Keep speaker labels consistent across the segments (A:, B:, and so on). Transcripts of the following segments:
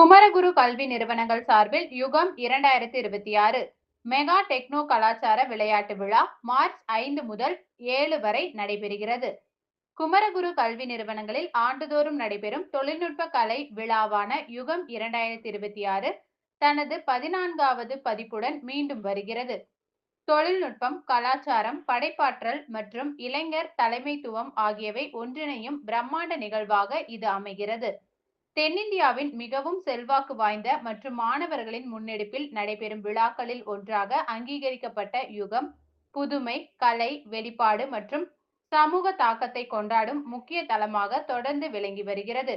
A: குமரகுரு கல்வி நிறுவனங்கள் சார்பில் யுகம் 2026 மெகா டெக்னோ கலாச்சார விளையாட்டு விழா மார்ச் 5 முதல் 7 வரை நடைபெறுகிறது. குமரகுரு கல்வி நிறுவனங்களில் ஆண்டுதோறும் நடைபெறும் தொழில்நுட்ப கலை விழாவான யுகம் 2026 தனது 14வது பதிப்புடன் மீண்டும் வருகிறது. தொழில்நுட்பம், கலாச்சாரம், படைப்பாற்றல் மற்றும் இளைஞர் தலைமைத்துவம் ஆகியவை ஒன்றிணையும் பிரம்மாண்ட நிகழ்வாக இது அமைகிறது. தென்னிந்தியாவின் மிகவும் செல்வாக்கு வாய்ந்த மற்றும் மாணவர்களின் முன்னெடுப்பில் நடைபெறும் விழாக்களில் ஒன்றாக அங்கீகரிக்கப்பட்ட யுகம், புதுமை, கலை வெளிப்பாடு மற்றும் சமூக தாக்கத்தை கொண்டாடும் முக்கிய தளமாக தொடர்ந்து விளங்கி வருகிறது.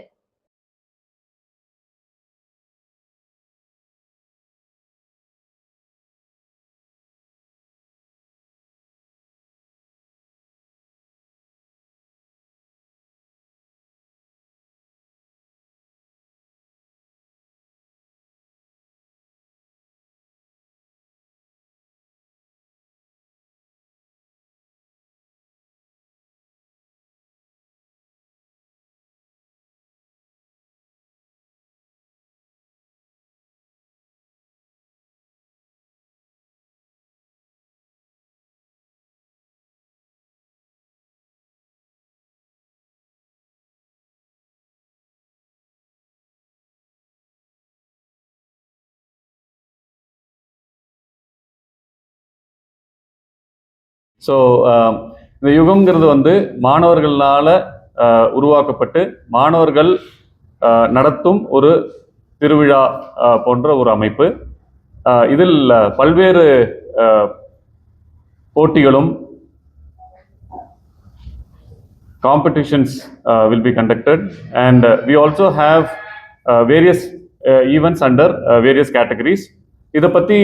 B: ஸோ இந்த யுகம்ங்கிறது வந்து மாணவர்களால் உருவாக்கப்பட்டு மாணவர்கள் நடத்தும் ஒரு திருவிழா போன்ற ஒரு அமைப்பு. இதில் பல்வேறு போட்டிகளும் competitions will be conducted, and we also have various events under various categories. இதை பற்றி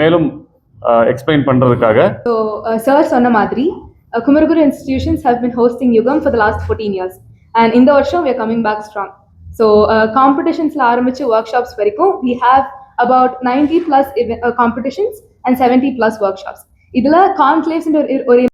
B: மேலும் explain பண்றதுக்காக
C: சார் சொன்ன மாதிரி Kumaraguru institutions have been hosting Yugam for the last 14 years, and in the வருஷம் we are coming back strong. So competitionsல ஆரம்பிச்சு workshops வரைக்கும் we have about 90 plus competitions and 70 plus workshops. இதுல conclaves ஒரு